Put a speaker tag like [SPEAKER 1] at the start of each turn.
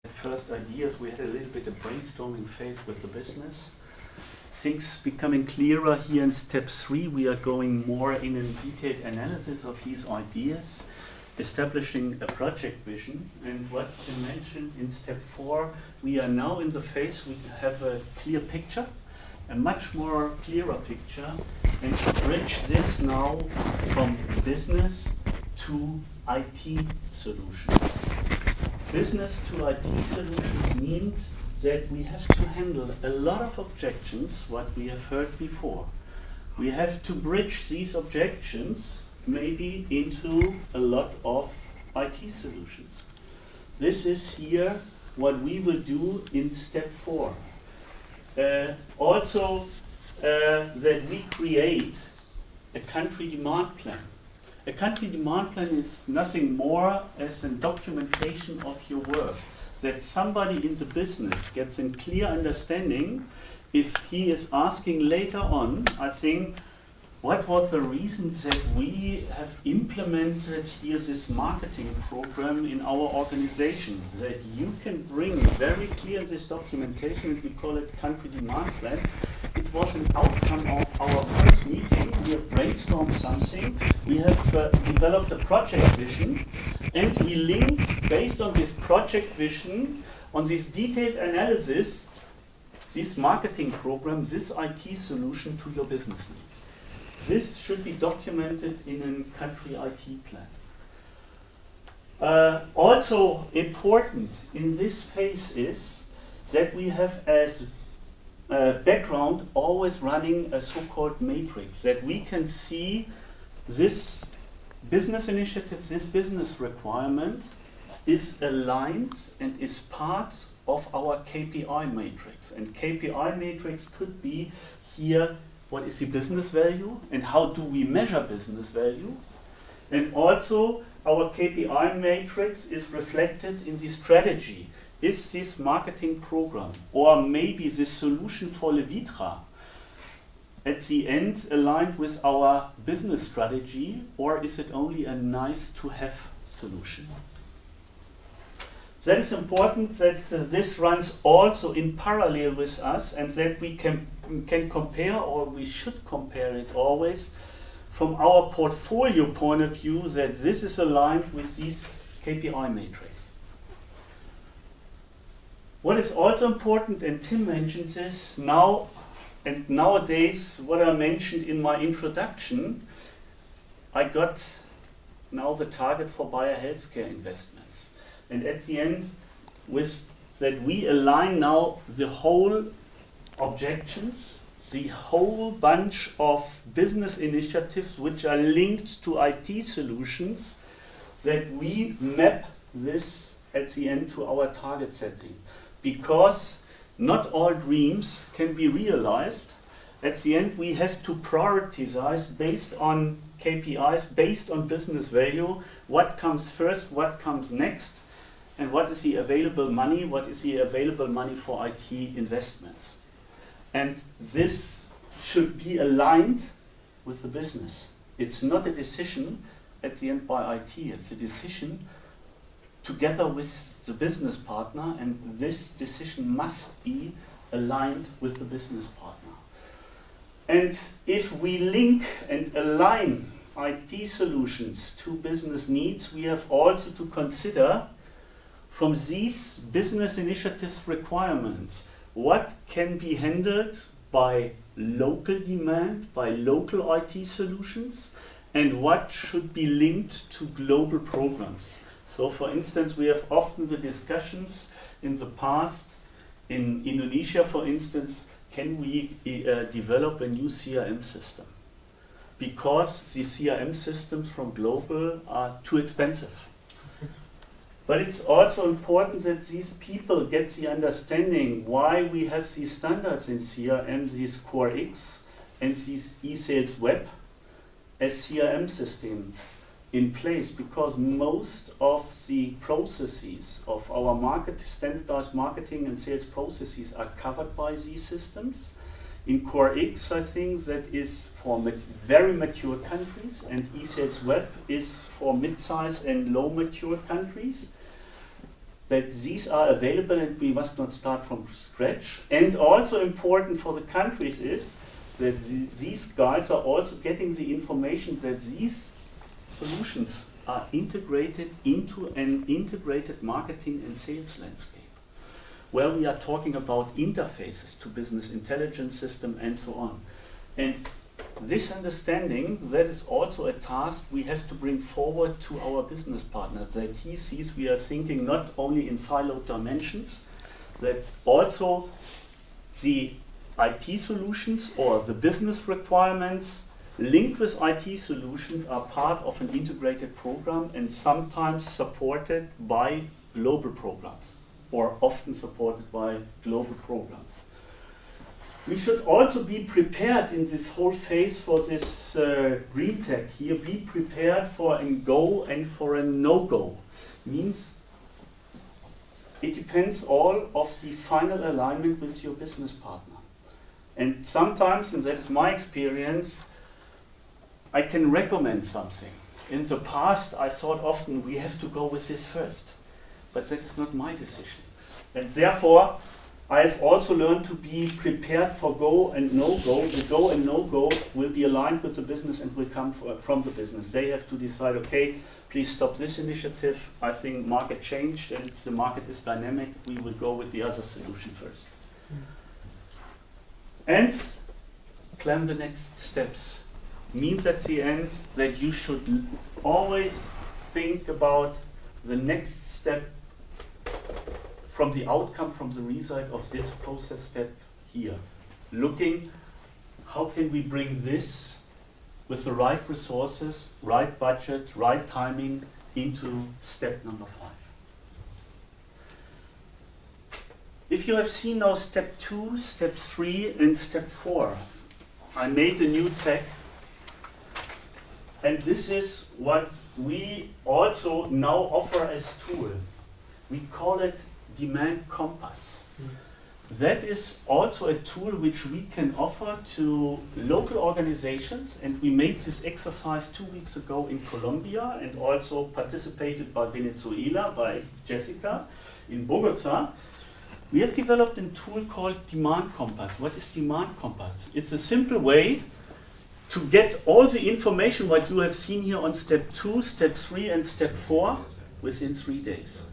[SPEAKER 1] First ideas, we had a little bit of brainstorming phase with the business. Things becoming clearer here in step 3, we are going more in a detailed analysis of these ideas, establishing a project vision. And what you mentioned in step 4, we are now in the phase we have a clear picture, a much more clearer picture, and to bridge this now from business to IT solutions. Business to IT solutions means that we have to handle a lot of objections, what we have heard before. We have to bridge these objections maybe into a lot of IT solutions. This is here what we will do in step 4. Also, that we create a country demand plan. A country demand plan is nothing more as a documentation of your work, that somebody in the business gets a clear understanding if he is asking later on, I think, what was the reason that we have implemented here this marketing program in our organization, that you can bring very clear in this documentation, and we call it country demand plan. It was an outcome of our first meeting. We have brainstormed something. We have developed a project vision, and we linked, based on this project vision, on this detailed analysis, this marketing program, this IT solution to your business need. This should be documented in a country IT plan. Also important in this phase is that we have as background always running a so-called matrix, that we can see this business initiative, this business requirement is aligned and is part of our KPI matrix. And KPI matrix could be here, what is the business value and how do we measure business value? And also our KPI matrix is reflected in the strategy. Is this marketing program or maybe this solution for Levitra at the end aligned with our business strategy, or is it only a nice to have solution? That is important that this runs also in parallel with us, and that we can compare, or we should compare it always from our portfolio point of view, that this is aligned with this KPI matrix. What is also important, and Tim mentioned this now, and nowadays what I mentioned in my introduction, I got now the target for Bayer Healthcare investments. And at the end, with that we align now the whole objections, the whole bunch of business initiatives which are linked to IT solutions, that we map this at the end to our target setting. Because not all dreams can be realized. At the end, we have to prioritize based on KPIs, based on business value, what comes first, what comes next, and what is the available money, what is the available money for IT investments. And this should be aligned with the business. It's not a decision at the end by IT, it's a decision together with the business partner, and this decision must be aligned with the business partner. And if we link and align IT solutions to business needs, we have also to consider from these business initiatives requirements, what can be handled by local demand, by local IT solutions, and what should be linked to global programs. So for instance, we have often the discussions in the past, in Indonesia for instance, can we develop a new CRM system? Because the CRM systems from global are too expensive. But it's also important that these people get the understanding why we have these standards in CRM, these Core X and these eSales Web as CRM systems in place, because most of the processes of our standardized marketing and sales processes are covered by these systems. In Core X, I think that is for very mature countries, and eSales Web is for mid-size and low mature countries. that these are available and we must not start from scratch. And also important for the countries is that these guys are also getting the information that these solutions are integrated into an integrated marketing and sales landscape, where we are talking about interfaces to business intelligence system and so on. And this understanding, that is also a task we have to bring forward to our business partners, that he sees we are thinking not only in siloed dimensions, that also the IT solutions or the business requirements linked with IT solutions are part of an integrated program and sometimes supported by global programs, or often supported by global programs. We should also be prepared in this whole phase for this green tech here, be prepared for a go and for a no-go. Means it depends all of the final alignment with your business partner. And sometimes, and that is my experience, I can recommend something. In the past, I thought often we have to go with this first, but that is not my decision. And therefore, I've also learned to be prepared for go and no-go. The go and no-go will be aligned with the business and will come from the business. They have to decide, okay, please stop this initiative. I think market changed and the market is dynamic. We will go with the other solution first. And plan the next steps. Means at the end that you should always think about the next step from the outcome, from the result of this process step here. Looking, how can we bring this with the right resources, right budget, right timing into step number 5. If you have seen now step 2, step 3, and step 4, I made a new tag. And this is what we also now offer as tool. We call it Demand Compass. That is also a tool which we can offer to local organizations, and we made this exercise 2 weeks ago in Colombia and also participated by Venezuela, by Jessica in Bogota. We have developed a tool called Demand Compass. What is Demand Compass? It's a simple way to get all the information what you have seen here on step 2, step 3 and step 4 within 3 days.